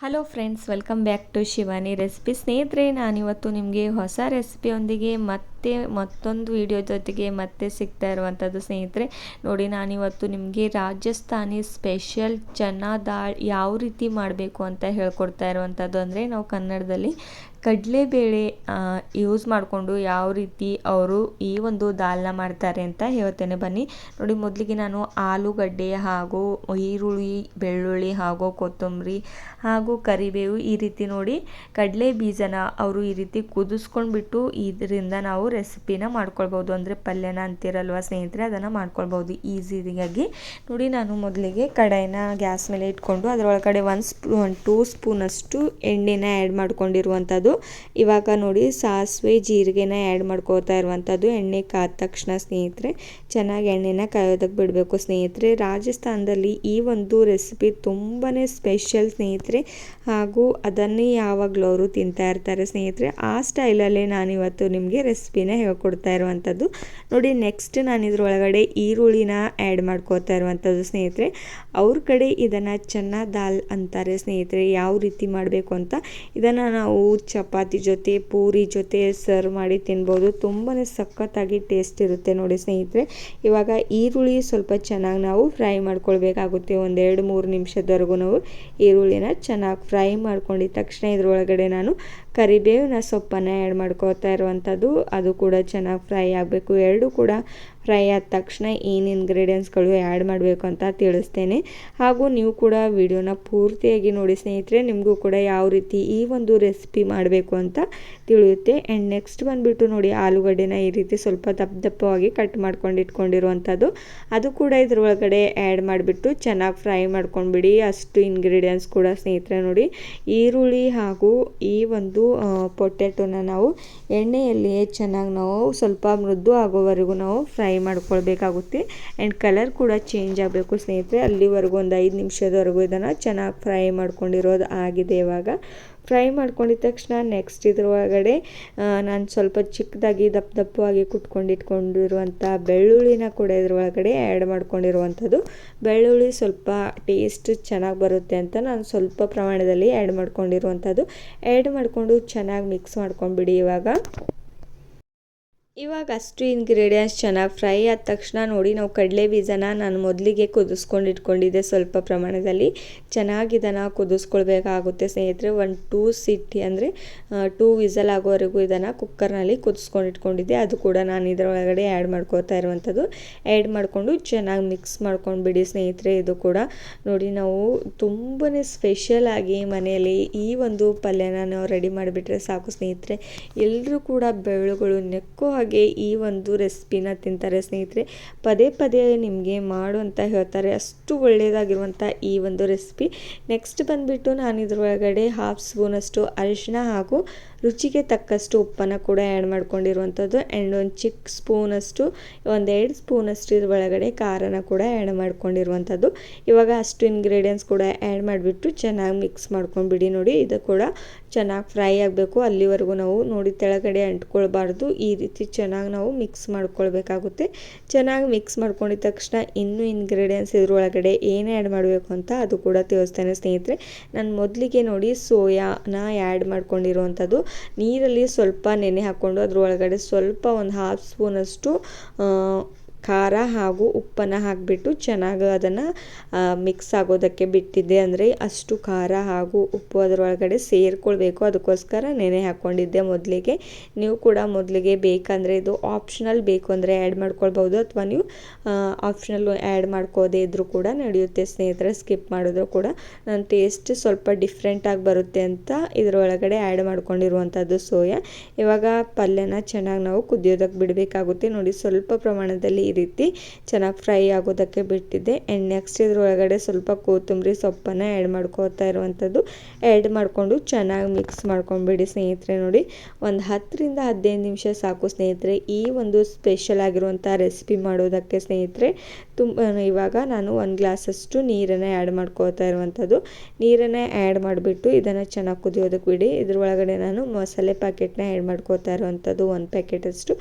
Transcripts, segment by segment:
Hello friends, welcome back to Shivani recipe. ಸ್ನೇಹಿತರೆ, ನಾನಿವತ್ತು ನಿಮಗೆ ಹೊಸ ರೆಸಿಪಿಯೊಂದಿಗೆ ಮತ್ತೊಂದು ವಿಡಿಯೋ ಜೊತೆಗೆ ಮತ್ತೆ ಸಿಗ್ತಾ ಇರುವಂಥದ್ದು. ಸ್ನೇಹಿತರೆ ನೋಡಿ, ನಾನಿವತ್ತು ನಿಮಗೆ ರಾಜಸ್ಥಾನಿ ಸ್ಪೆಷಲ್ ಚನಾ ದಾಲ್ ಯಾವ ರೀತಿ ಮಾಡಬೇಕು ಅಂತ ಹೇಳ್ಕೊಡ್ತಾ ಇರುವಂಥದ್ದು. ಅಂದರೆ ನಾವು ಕನ್ನಡದಲ್ಲಿ ಕಡಲೆಬೇಳೆ ಯೂಸ್ ಮಾಡಿಕೊಂಡು ಯಾವ ರೀತಿ ಅವರು ಈ ಒಂದು ದಾಲ್ನ ಮಾಡ್ತಾರೆ ಅಂತ ಹೇಳ್ತೇನೆ, ಬನ್ನಿ ನೋಡಿ. ಮೊದಲಿಗೆ ನಾನು ಆಲೂಗಡ್ಡೆ ಹಾಗೂ ಈರುಳ್ಳಿ, ಬೆಳ್ಳುಳ್ಳಿ ಹಾಗೂ ಕೊತ್ತಂಬರಿ ಹಾಗೂ ಕರಿಬೇವು ಈ ರೀತಿ ನೋಡಿ ಕಡಲೆ ಬೀಜನ ಅವರು ಈ ರೀತಿ ಕುದಿಸ್ಕೊಂಡ್ಬಿಟ್ಟು ಇದರಿಂದ ನಾವು ರೆಸಿಪಿನ ಮಾಡ್ಕೊಳ್ಬೋದು. ಅಂದರೆ ಪಲ್ಯನ ಅಂತಿರಲ್ವ ಸ್ನೇಹಿತರೆ, ಅದನ್ನು ಮಾಡ್ಕೊಳ್ಬೋದು ಈಸಿಯಾಗಿ. ನೋಡಿ, ನಾನು ಮೊದಲಿಗೆ ಕಡಾಯಿನ ಗ್ಯಾಸ್ ಮೇಲೆ ಇಟ್ಕೊಂಡು ಅದರೊಳಗಡೆ 2 ಸ್ಪೂನಷ್ಟು ಎಣ್ಣೆನ ಆ್ಯಡ್ ಮಾಡ್ಕೊಂಡಿರುವಂಥದ್ದು. ಇವಾಗ ನೋಡಿ, ಸಾಸಿವೆ ಜೀರಿಗೆನ ಆ್ಯಡ್ ಮಾಡ್ಕೋತಾ ಇರುವಂಥದ್ದು. ಎಣ್ಣೆ ಕಾದ ತಕ್ಷಣ ಸ್ನೇಹಿತರೆ ಚೆನ್ನಾಗಿ ಎಣ್ಣೆನ ಕಾಯೋದಕ್ಕೆ ಬಿಡಬೇಕು. ಸ್ನೇಹಿತರೆ, ರಾಜಸ್ಥಾನದಲ್ಲಿ ಈ ಒಂದು ರೆಸಿಪಿ ತುಂಬಾ ಸ್ಪೆಷಲ್ ಸ್ನೇಹಿತರೆ, ಹಾಗೂ ಅದನ್ನೇ ಯಾವಾಗಲೂ ಅವರು ತಿಂತಾ ಇರ್ತಾರೆ ಸ್ನೇಹಿತರೆ. ಆ ಸ್ಟೈಲಲ್ಲೇ ನಾನಿವತ್ತು ನಿಮಗೆ ರೆಸಿಪಿನ ಹೇಳ್ಕೊಡ್ತಾ ಇರುವಂಥದ್ದು. ನೋಡಿ, ನೆಕ್ಸ್ಟ್ ನಾನು ಇದರೊಳಗಡೆ ಈರುಳ್ಳಿನ ಆ್ಯಡ್ ಮಾಡ್ಕೋತಾ ಇರುವಂಥದ್ದು. ಸ್ನೇಹಿತರೆ, ಅವ್ರ ಕಡೆ ಇದನ್ನು ಚನಾ ದಾಲ್ ಅಂತಾರೆ ಸ್ನೇಹಿತರೆ. ಯಾವ ರೀತಿ ಮಾಡಬೇಕು ಅಂತ, ಇದನ್ನು ನಾವು ಚಪಾತಿ ಜೊತೆ, ಪೂರಿ ಜೊತೆ ಸರ್ವ್ ಮಾಡಿ ತಿನ್ಬೋದು. ತುಂಬಾ ಸಖತ್ತಾಗಿ ಟೇಸ್ಟ್ ಇರುತ್ತೆ ನೋಡಿ ಸ್ನೇಹಿತರೆ. ಇವಾಗ ಈರುಳ್ಳಿ ಸ್ವಲ್ಪ ಚೆನ್ನಾಗಿ ನಾವು ಫ್ರೈ ಮಾಡ್ಕೊಳ್ಬೇಕಾಗುತ್ತೆ. 1-2-3 ನಿಮಿಷದವರೆಗೂ ನಾವು ಈರುಳ್ಳಿನ ಚೆನ್ನಾಗಿ ಫ್ರೈ ಮಾಡ್ಕೊಂಡಿದ್ದ ತಕ್ಷಣ ಇದರೊಳಗಡೆ ನಾನು ಕರಿಬೇವಿನ ಸೊಪ್ಪನ್ನು ಆ್ಯಡ್ ಮಾಡ್ಕೊಳ್ತಾ ಇರುವಂಥದ್ದು. ಅದು ಕೂಡ ಚೆನ್ನಾಗಿ ಫ್ರೈ ಆಗಬೇಕು. ಎರಡೂ ಕೂಡ ಫ್ರೈ ಆದ ತಕ್ಷಣ ಏನು ಇಂಗ್ರೀಡಿಯೆಂಟ್ಸ್ಗಳು ಆ್ಯಡ್ ಮಾಡಬೇಕು ಅಂತ ತಿಳಿಸ್ತೇನೆ. ಹಾಗೂ ನೀವು ಕೂಡ ವಿಡಿಯೋನ ಪೂರ್ತಿಯಾಗಿ ನೋಡಿ ಸ್ನೇಹಿತರೆ, ನಿಮಗೂ ಕೂಡ ಯಾವ ರೀತಿ ಈ ಒಂದು ರೆಸಿಪಿ ಮಾಡಬೇಕು ಅಂತ ತಿಳಿಯುತ್ತೆ. ಆ್ಯಂಡ್ ನೆಕ್ಸ್ಟ್ ಬಂದುಬಿಟ್ಟು ನೋಡಿ, ಆಲೂಗಡ್ಡೆನ ಈ ರೀತಿ ಸ್ವಲ್ಪ ದಪ್ಪವಾಗಿ ಕಟ್ ಮಾಡ್ಕೊಂಡು ಇಟ್ಕೊಂಡಿರುವಂಥದ್ದು, ಅದು ಕೂಡ ಇದರೊಳಗಡೆ ಆ್ಯಡ್ ಮಾಡಿಬಿಟ್ಟು ಚೆನ್ನಾಗಿ ಫ್ರೈ ಮಾಡ್ಕೊಂಡ್ಬಿಡಿ. ಅಷ್ಟು ಇಂಗ್ರೀಡಿಯೆಂಟ್ಸ್ ಕೂಡ ಸ್ನೇಹಿತರೆ ನೋಡಿ, ಈರುಳ್ಳಿ ಹಾಗೂ ಈ ಒಂದು ಪೊಟ್ಯಾಟೋನ ನಾವು ಎಣ್ಣೆಯಲ್ಲಿಯೇ ಚೆನ್ನಾಗಿ ನಾವು ಸ್ವಲ್ಪ ಮೃದು ಆಗೋವರೆಗೂ ನಾವು ಫ್ರೈ ಮಾಡ್ಕೊಳ್ಬೇಕಾಗುತ್ತೆ. ಆ್ಯಂಡ್ ಕಲರ್ ಕೂಡ ಚೇಂಜ್ ಆಗಬೇಕು ಸ್ನೇಹಿತರೆ. ಅಲ್ಲಿವರೆಗೂ 5 ನಿಮಿಷದವರೆಗೂ ಇದನ್ನು ಚೆನ್ನಾಗಿ ಫ್ರೈ ಮಾಡ್ಕೊಂಡಿರೋದು ಆಗಿದೆ. ಇವಾಗ ಫ್ರೈ ಮಾಡ್ಕೊಂಡಿದ ತಕ್ಷಣ ನೆಕ್ಸ್ಟ್ ಇದರೊಳಗಡೆ ನಾನು ಸ್ವಲ್ಪ ಚಿಕ್ಕದಾಗಿ ದಪ್ಪವಾಗಿ ಇಟ್ಕೊಂಡಿರುವಂಥ ಬೆಳ್ಳುಳ್ಳಿನ ಕೂಡ ಇದರೊಳಗಡೆ ಆ್ಯಡ್ ಮಾಡ್ಕೊಂಡಿರುವಂಥದ್ದು. ಬೆಳ್ಳುಳ್ಳಿ ಸ್ವಲ್ಪ ಟೇಸ್ಟ್ ಚೆನ್ನಾಗಿ ಬರುತ್ತೆ ಅಂತ ನಾನು ಸ್ವಲ್ಪ ಪ್ರಮಾಣದಲ್ಲಿ ಆ್ಯಡ್ ಮಾಡ್ಕೊಂಡಿರುವಂಥದ್ದು. ಆ್ಯಡ್ ಮಾಡಿಕೊಂಡು ಚೆನ್ನಾಗಿ ಮಿಕ್ಸ್ ಮಾಡ್ಕೊಂಡ್ಬಿಡಿ. ಇವಾಗ ಅಷ್ಟು ಇಂಗ್ರೀಡಿಯೆಂಟ್ಸ್ ಚೆನ್ನಾಗಿ ಫ್ರೈ ಆದ ತಕ್ಷಣ ನೋಡಿ, ನಾವು ಕಡಲೆ ಬೀಜನ ನಾನು ಮೊದಲಿಗೆ ಇಟ್ಕೊಂಡಿದ್ದೆ ಸ್ವಲ್ಪ ಪ್ರಮಾಣದಲ್ಲಿ. ಚೆನ್ನಾಗಿ ಇದನ್ನು ಕುದಿಸ್ಕೊಳ್ಬೇಕಾಗುತ್ತೆ ಸ್ನೇಹಿತರೆ. 1-2 ಸಿಟಿ ಅಂದರೆ 2 ವಿಸಲ್ ಆಗೋವರೆಗೂ ಇದನ್ನು ಕುಕ್ಕರ್ನಲ್ಲಿ ಇಟ್ಕೊಂಡಿದ್ದೆ. ಅದು ಕೂಡ ನಾನು ಇದರೊಳಗಡೆ ಆ್ಯಡ್ ಮಾಡ್ಕೋತಾ ಇರುವಂಥದ್ದು. ಆ್ಯಡ್ ಮಾಡಿಕೊಂಡು ಚೆನ್ನಾಗಿ ಮಿಕ್ಸ್ ಮಾಡ್ಕೊಂಡ್ಬಿಡಿ ಸ್ನೇಹಿತರೆ. ಇದು ಕೂಡ ನೋಡಿ, ನಾವು ತುಂಬಾ ಸ್ಪೆಷಲ್ ಆಗಿ ಮನೆಯಲ್ಲಿ ಈ ಒಂದು ಪಲ್ಯನ ನಾವು ರೆಡಿ ಮಾಡಿಬಿಟ್ರೆ ಸಾಕು ಸ್ನೇಹಿತರೆ. ಎಲ್ಲರೂ ಕೂಡ ಬೆಳ್ಳುಗಳು ನೆಕ್ಕೋ ಹಾಗೆ ಈ ಒಂದು ರೆಸಿಪಿನ ತಿಂತಾರೆ ಸ್ನೇಹಿತರೆ. ಪದೇ ಪದೇ ನಿಮಗೆ ಮಾಡು ಅಂತ ಹೇಳ್ತಾರೆ, ಅಷ್ಟು ಒಳ್ಳೆಯದಾಗಿರುವಂಥ ಈ ಒಂದು ರೆಸಿಪಿ. ನೆಕ್ಸ್ಟ್ ಬಂದುಬಿಟ್ಟು ನಾನು ಇದರೊಳಗಡೆ 1/2 ಸ್ಪೂನಷ್ಟು ಅರಿಶಿನ ಹಾಗೂ ರುಚಿಗೆ ತಕ್ಕಷ್ಟು ಉಪ್ಪನ್ನು ಕೂಡ ಆ್ಯಡ್ ಮಾಡ್ಕೊಂಡಿರುವಂಥದ್ದು. ಆ್ಯಂಡ್ 1 ಸ್ಪೂನಷ್ಟು ಇದರೊಳಗಡೆ ಖಾರನ ಕೂಡ ಆ್ಯಡ್ ಮಾಡ್ಕೊಂಡಿರುವಂಥದ್ದು. ಇವಾಗ ಅಷ್ಟು ಇಂಗ್ರೀಡಿಯೆಂಟ್ಸ್ ಕೂಡ ಆ್ಯಡ್ ಮಾಡಿಬಿಟ್ಟು ಚೆನ್ನಾಗಿ ಮಿಕ್ಸ್ ಮಾಡ್ಕೊಂಡ್ಬಿಡಿ. ನೋಡಿ, ಇದು ಕೂಡ ಚೆನ್ನಾಗಿ ಫ್ರೈ ಆಗಬೇಕು. ಅಲ್ಲಿವರೆಗೂ ನಾವು ನೋಡಿ ಕೆಳಗಡೆ ಅಂಟ್ಕೊಳ್ಬಾರ್ದು. ಈ ರೀತಿ ಚೆನ್ನಾಗಿ ನಾವು ಮಿಕ್ಸ್ ಮಾಡ್ಕೊಳ್ಬೇಕಾಗುತ್ತೆ. ಚೆನ್ನಾಗಿ ಮಿಕ್ಸ್ ಮಾಡ್ಕೊಂಡಿದ ತಕ್ಷಣ ಇನ್ನೂ ಇಂಗ್ರೀಡಿಯೆಂಟ್ಸ್ ಇದರೊಳಗಡೆ ಏನು ಆ್ಯಡ್ ಮಾಡಬೇಕು ಅಂತ ಅದು ಕೂಡ ತಿಳಿಸ್ತೇನೆ ಸ್ನೇಹಿತರೆ. ನಾನು ಮೊದಲಿಗೆ ನೋಡಿ ಸೋಯಾನ ಆ್ಯಡ್ ಮಾಡ್ಕೊಂಡಿರುವಂಥದ್ದು. ನೀರಲ್ಲಿ ಸ್ವಲ್ಪ ನೆನೆ ಹಾಕ್ಕೊಂಡು ಅದರೊಳಗಡೆ ಸ್ವಲ್ಪ 1/2 ಸ್ಪೂನಷ್ಟು ಖಾರ ಹಾಗೂ ಉಪ್ಪನ್ನು ಹಾಕಿಬಿಟ್ಟು ಚೆನ್ನಾಗಿ ಅದನ್ನು ಮಿಕ್ಸ್ ಆಗೋದಕ್ಕೆ ಬಿಟ್ಟಿದ್ದೆ. ಅಂದರೆ ಅಷ್ಟು ಖಾರ ಹಾಗೂ ಉಪ್ಪು ಅದರೊಳಗಡೆ ಸೇರಿಕೊಳ್ಬೇಕು, ಅದಕ್ಕೋಸ್ಕರ ನೆನೆ ಹಾಕ್ಕೊಂಡಿದ್ದೆ ಮೊದಲಿಗೆ. ನೀವು ಕೂಡ ಮೊದಲಿಗೆ ಬೇಕಂದರೆ, ಇದು ಆಪ್ಷನಲ್, ಬೇಕು ಅಂದರೆ ಆ್ಯಡ್ ಮಾಡ್ಕೊಳ್ಬೋದು, ಅಥವಾ ನೀವು ಆಪ್ಷನಲ್ ಆ್ಯಡ್ ಮಾಡ್ಕೋದೇ ಇದ್ದರೂ ಕೂಡ ನಡೆಯುತ್ತೆ ಸ್ನೇಹಿತರೆ. ಸ್ಕಿಪ್ ಮಾಡಿದ್ರು ಕೂಡ ನನ್ನ ಟೇಸ್ಟ್ ಸ್ವಲ್ಪ ಡಿಫ್ರೆಂಟಾಗಿ ಬರುತ್ತೆ ಅಂತ ಇದರೊಳಗಡೆ ಆ್ಯಡ್ ಮಾಡ್ಕೊಂಡಿರುವಂಥದ್ದು ಸೋಯಾ. ಇವಾಗ ಪಲ್ಯನ ಚೆನ್ನಾಗಿ ನಾವು ಕುದಿಯೋದಕ್ಕೆ ಬಿಡಬೇಕಾಗುತ್ತೆ. ನೋಡಿ, ಸ್ವಲ್ಪ ಪ್ರಮಾಣದಲ್ಲಿ ಈ ರೀತಿ ಚೆನ್ನಾಗಿ ಫ್ರೈ ಆಗೋದಕ್ಕೆ ಬಿಟ್ಟಿದ್ದೆ. ಆ್ಯಂಡ್ ನೆಕ್ಸ್ಟ್ ಇದರೊಳಗಡೆ ಸ್ವಲ್ಪ ಕೊತ್ತಂಬರಿ ಸೊಪ್ಪನ್ನು ಆ್ಯಡ್ ಮಾಡ್ಕೋತಾ ಇರುವಂಥದ್ದು. ಆ್ಯಡ್ ಮಾಡಿಕೊಂಡು ಚೆನ್ನಾಗಿ ಮಿಕ್ಸ್ ಮಾಡ್ಕೊಂಡ್ಬಿಡಿ ಸ್ನೇಹಿತರೆ. ನೋಡಿ, 10-15 ನಿಮಿಷ ಸಾಕು ಸ್ನೇಹಿತರೆ ಈ ಒಂದು ಸ್ಪೆಷಲ್ ಆಗಿರುವಂಥ ರೆಸಿಪಿ ಮಾಡೋದಕ್ಕೆ ಸ್ನೇಹಿತರೆ. ಇವಾಗ ನಾನು 1 ಗ್ಲಾಸಷ್ಟು ನೀರನ್ನು ಆ್ಯಡ್ ಮಾಡ್ಕೋತಾ ಇರುವಂಥದ್ದು. ನೀರನ್ನು ಆ್ಯಡ್ ಮಾಡಿಬಿಟ್ಟು ಇದನ್ನು ಚೆನ್ನಾಗಿ ಕುದಿಯೋದಕ್ಕೆ ಬಿಡಿ. ಇದರೊಳಗಡೆ ನಾನು ಮಸಾಲೆ ಪ್ಯಾಕೆಟ್ನ ಆ್ಯಡ್ ಮಾಡ್ಕೋತಾ ಇರುವಂಥದ್ದು. 1 ಪ್ಯಾಕೆಟಷ್ಟು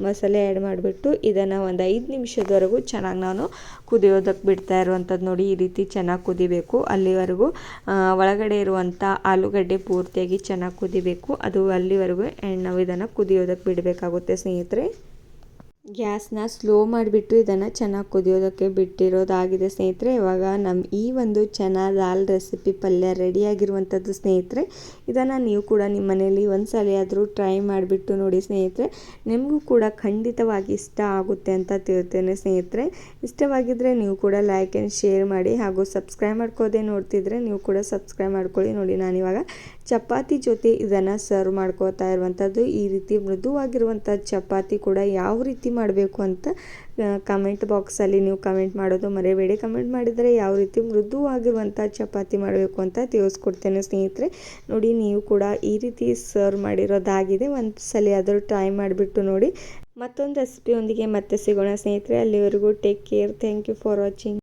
ಮಸಾಲೆ ಆ್ಯಡ್ ಮಾಡಿಬಿಟ್ಟು ಇದನ್ನು 5 ನಿಮಿಷದವರೆಗೂ ಚೆನ್ನಾಗಿ ನಾನು ಕುದಿಯೋದಕ್ಕೆ ಬಿಡ್ತಾ ಇರುವಂಥದ್ದು. ನೋಡಿ ಈ ರೀತಿ ಚೆನ್ನಾಗಿ ಕುದಿಬೇಕು, ಅಲ್ಲಿವರೆಗೂ ಒಳಗಡೆ ಇರುವಂಥ ಆಲೂಗಡ್ಡೆ ಪೂರ್ತಿಯಾಗಿ ಚೆನ್ನಾಗಿ ಕುದಿಬೇಕು, ಅದು ಅಲ್ಲಿವರೆಗೂ ನಾವು ಇದನ್ನು ಕುದಿಯೋದಕ್ಕೆ ಬಿಡಬೇಕಾಗುತ್ತೆ ಸ್ನೇಹಿತರೆ. ಗ್ಯಾಸ್ನ ಸ್ಲೋ ಮಾಡಿಬಿಟ್ಟು ಇದನ್ನು ಚೆನ್ನಾಗಿ ಕುದಿಯೋದಕ್ಕೆ ಬಿಟ್ಟಿರೋದಾಗಿದೆ ಸ್ನೇಹಿತರೆ. ಇವಾಗ ನಮ್ಮ ಈ ಒಂದು ಚನಾ ದಾಲ್ ರೆಸಿಪಿ ಪಲ್ಯ ರೆಡಿಯಾಗಿರುವಂಥದ್ದು ಸ್ನೇಹಿತರೆ. ಇದನ್ನು ನೀವು ಕೂಡ ನಿಮ್ಮ ಮನೆಯಲ್ಲಿ ಒಂದು ಸಲ ಆದರೂ ಟ್ರೈ ಮಾಡಿಬಿಟ್ಟು ನೋಡಿ ಸ್ನೇಹಿತರೆ, ನಿಮಗೂ ಕೂಡ ಖಂಡಿತವಾಗಿ ಇಷ್ಟ ಆಗುತ್ತೆ ಅಂತ ತಿಳ್ತೇನೆ ಸ್ನೇಹಿತರೆ. ಇಷ್ಟವಾಗಿದ್ದರೆ ನೀವು ಕೂಡ ಲೈಕ್ ಆ್ಯಂಡ್ ಶೇರ್ ಮಾಡಿ, ಹಾಗೂ ಸಬ್ಸ್ಕ್ರೈಬ್ ಮಾಡ್ಕೋದೇ ನೋಡ್ತಿದ್ರೆ ನೀವು ಕೂಡ ಸಬ್ಸ್ಕ್ರೈಬ್ ಮಾಡ್ಕೊಳ್ಳಿ. ನೋಡಿ ನಾನಿವಾಗ ಚಪಾತಿ ಜೊತೆ ಇದನ್ನು ಸರ್ವ್ ಮಾಡ್ಕೋತಾ ಇರುವಂಥದ್ದು. ಈ ರೀತಿ ಮೃದುವಾಗಿರುವಂಥ ಚಪಾತಿ ಕೂಡ ಯಾವ ರೀತಿ ಮಾಡಬೇಕು ಅಂತ ಕಮೆಂಟ್ ಬಾಕ್ಸಲ್ಲಿ ನೀವು ಕಮೆಂಟ್ ಮಾಡೋದು ಮರೆಯಬೇಡಿ. ಕಮೆಂಟ್ ಮಾಡಿದರೆ ಯಾವ ರೀತಿ ಮೃದುವಾಗಿರುವಂಥ ಚಪಾತಿ ಮಾಡಬೇಕು ಅಂತ ತಿಳಿಸ್ಕೊಡ್ತೇನೆ ಸ್ನೇಹಿತರೆ. ನೋಡಿ ನೀವು ಕೂಡ ಈ ರೀತಿ ಸರ್ವ್ ಮಾಡಿರೋದಾಗಿದೆ, ಒಂದು ಸಲ ಆದರೂ ಟ್ರೈ ಮಾಡಿಬಿಟ್ಟು ನೋಡಿ. ಮತ್ತೊಂದು ರೆಸಿಪಿಯೊಂದಿಗೆ ಮತ್ತೆ ಸಿಗೋಣ ಸ್ನೇಹಿತರೆ. ಅಲ್ಲಿವರೆಗೂ take care. Thank you for watching.